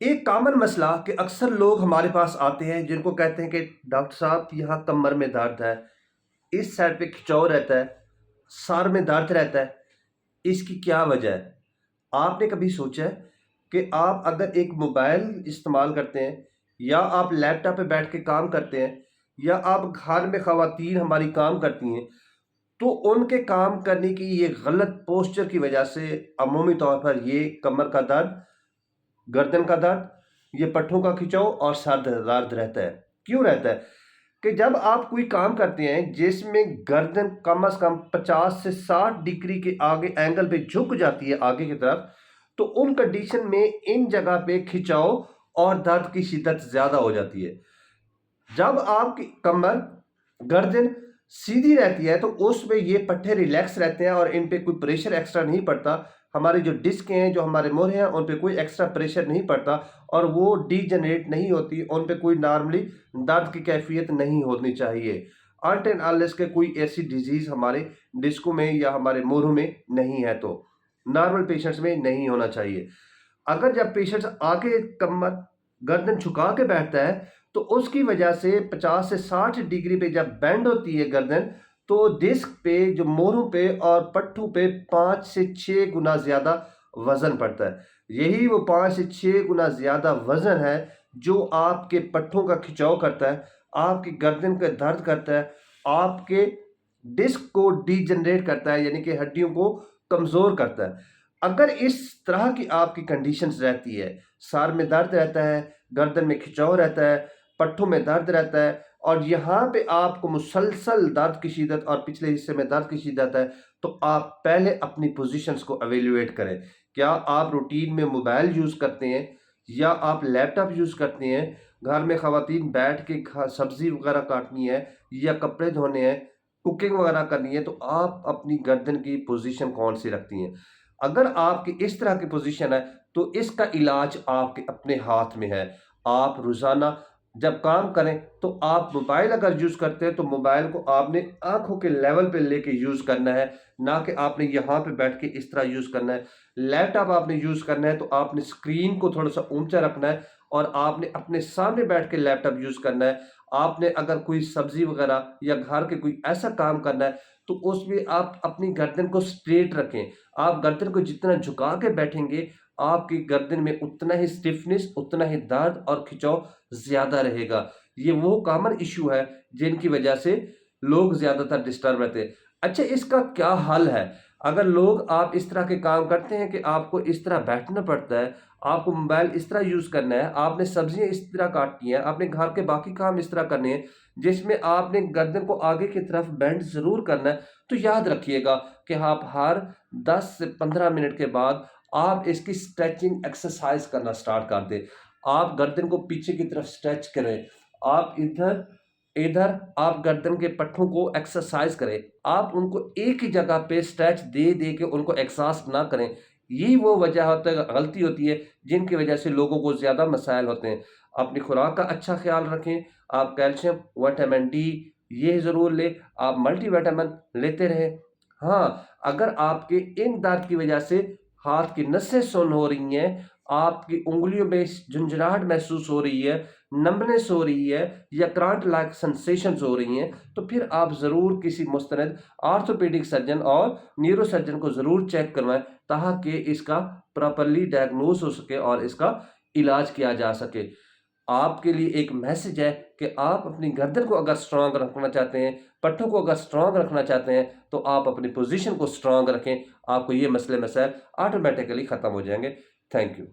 ایک کامن مسئلہ کہ اکثر لوگ ہمارے پاس آتے ہیں جن کو کہتے ہیں کہ ڈاکٹر صاحب یہاں کمر میں درد ہے، اس سائڈ پہ کھچاؤ رہتا ہے، سر میں درد رہتا ہے، اس کی کیا وجہ ہے؟ آپ نے کبھی سوچا ہے کہ آپ اگر ایک موبائل استعمال کرتے ہیں یا آپ لیپ ٹاپ پہ بیٹھ کے کام کرتے ہیں یا آپ گھر میں خواتین ہماری کام کرتی ہیں تو ان کے کام کرنے کی یہ غلط پوسچر کی وجہ سے عمومی طور پر یہ کمر کا درد، گردن کا درد، یہ پٹھوں کا کھچاؤ اور سر درد رہتا ہے۔ کیوں رہتا ہے؟ کہ جب آپ کوئی کام کرتے ہیں جس میں گردن کم از کم 50 سے 60 ڈگری کے آگے اینگل پہ جھک جاتی ہے آگے کی طرف، تو ان کنڈیشن میں ان جگہ پہ کھچاؤ اور درد کی شدت زیادہ ہو جاتی ہے۔ جب آپ کی کمر، گردن سیدھی رہتی ہے تو اس میں یہ پٹھے ریلیکس رہتے ہیں اور ان پہ کوئی پریشر ایکسٹرا نہیں پڑتا۔ ہمارے جو ڈسک ہیں، جو ہمارے موہرے ہیں، ان پہ کوئی ایکسٹرا پریشر نہیں پڑتا اور وہ ڈی جنریٹ نہیں ہوتی، ان پہ کوئی نارملی درد کی کیفیت نہیں ہونی چاہیے، انٹل انلیس کہ کوئی ایسی ڈیزیز ہمارے ڈسکوں میں یا ہمارے موہروں میں نہیں ہے، تو نارمل پیشنٹس میں نہیں ہونا چاہیے۔ اگر جب پیشنٹس آگے کمر گردن جھکا کے بیٹھتا ہے تو اس کی وجہ سے 50 سے 60 ڈگری پہ جب بینڈ ہوتی ہے گردن، تو ڈسک پہ، جو موہروں پہ اور پٹھوں پہ 5 سے 6 گنا زیادہ وزن پڑتا ہے۔ یہی وہ 5 سے 6 گنا زیادہ وزن ہے جو آپ کے پٹھوں کا کھچاؤ کرتا ہے، آپ کی گردن کا درد کرتا ہے، آپ کے ڈسک کو ڈی جنریٹ کرتا ہے، یعنی کہ ہڈیوں کو کمزور کرتا ہے۔ اگر اس طرح کی آپ کی کنڈیشنز رہتی ہے، سر میں درد رہتا ہے، گردن میں کھچاؤ رہتا ہے، پٹھوں میں درد رہتا ہے اور یہاں پہ آپ کو مسلسل درد کی شدت اور پچھلے حصے میں درد کی شدت ہے، تو آپ پہلے اپنی پوزیشنز کو ایویلیویٹ کریں۔ کیا آپ روٹین میں موبائل یوز کرتے ہیں یا آپ لیپ ٹاپ یوز کرتے ہیں؟ گھر میں خواتین بیٹھ کے سبزی وغیرہ کاٹنی ہے یا کپڑے دھونے ہیں، کوکنگ وغیرہ کرنی ہے، تو آپ اپنی گردن کی پوزیشن کون سی رکھتی ہیں؟ اگر آپ کی اس طرح کی پوزیشن ہے تو اس کا علاج آپ کے اپنے ہاتھ میں ہے۔ آپ روزانہ جب کام کریں تو آپ موبائل اگر یوز کرتے ہیں تو موبائل کو آپ نے آنکھوں کے لیول پہ لے کے یوز کرنا ہے، نہ کہ آپ نے یہاں پہ بیٹھ کے اس طرح یوز کرنا ہے۔ لیپ ٹاپ آپ نے یوز کرنا ہے تو آپ نے اسکرین کو تھوڑا سا اونچا رکھنا ہے اور آپ نے اپنے سامنے بیٹھ کے لیپ ٹاپ یوز کرنا ہے۔ آپ نے اگر کوئی سبزی وغیرہ یا گھر کے کوئی ایسا کام کرنا ہے تو اس میں آپ اپنی گردن کو سٹریٹ رکھیں۔ آپ گردن کو جتنا جھکا کے بیٹھیں گے، آپ کی گردن میں اتنا ہی سٹفنس، اتنا ہی درد اور کھچاؤ زیادہ رہے گا۔ یہ وہ کامن ایشو ہے جن کی وجہ سے لوگ زیادہ تر ڈسٹرب رہتے ہیں۔ اچھا، اس کا کیا حل ہے؟ اگر لوگ آپ اس طرح کے کام کرتے ہیں کہ آپ کو اس طرح بیٹھنا پڑتا ہے، آپ کو موبائل اس طرح یوز کرنا ہے، آپ نے سبزیاں اس طرح کاٹنی ہیں، آپ نے گھر کے باقی کام اس طرح کرنے ہیں جس میں آپ نے گردن کو آگے کی طرف بینڈ ضرور کرنا ہے، تو یاد رکھیے گا کہ آپ ہر 10 سے 15 منٹ کے بعد آپ اس کی سٹریچنگ ایکسرسائز کرنا سٹارٹ کر دیں۔ آپ گردن کو پیچھے کی طرف سٹریچ کریں، آپ ادھر آپ گردن کے پٹھوں کو ایکسرسائز کریں، آپ ان کو ایک ہی جگہ پہ سٹریچ دے دے کے ان کو ایکساسٹ نہ کریں۔ یہی وہ وجہ غلطی ہوتی ہے جن کی وجہ سے لوگوں کو زیادہ مسائل ہوتے ہیں۔ اپنی خوراک کا اچھا خیال رکھیں، آپ کیلشیم، وٹامن ڈی یہ ضرور لیں، آپ ملٹی وٹامن لیتے رہیں۔ ہاں، اگر آپ کے ان درد کی وجہ سے ہاتھ کی نسیں سن ہو رہی ہیں، آپ کی انگلیوں میں جھنجھناہٹ محسوس ہو رہی ہے، نمبنس ہو رہی ہے یا کرانٹ لائک سنسیشنز ہو رہی ہیں، تو پھر آپ ضرور کسی مستند آرتھوپیڈک سرجن اور نیورو سرجن کو ضرور چیک کروائیں تاکہ اس کا پراپرلی ڈائگنوز ہو سکے اور اس کا علاج کیا جا سکے۔ آپ کے لیے ایک میسج ہے کہ آپ اپنی گردن کو اگر سٹرانگ رکھنا چاہتے ہیں، پٹھوں کو اگر سٹرانگ رکھنا چاہتے ہیں، تو آپ اپنی پوزیشن کو سٹرانگ رکھیں۔ آپ کو یہ مسائل آٹومیٹیکلی ختم ہو جائیں گے۔ Thank you.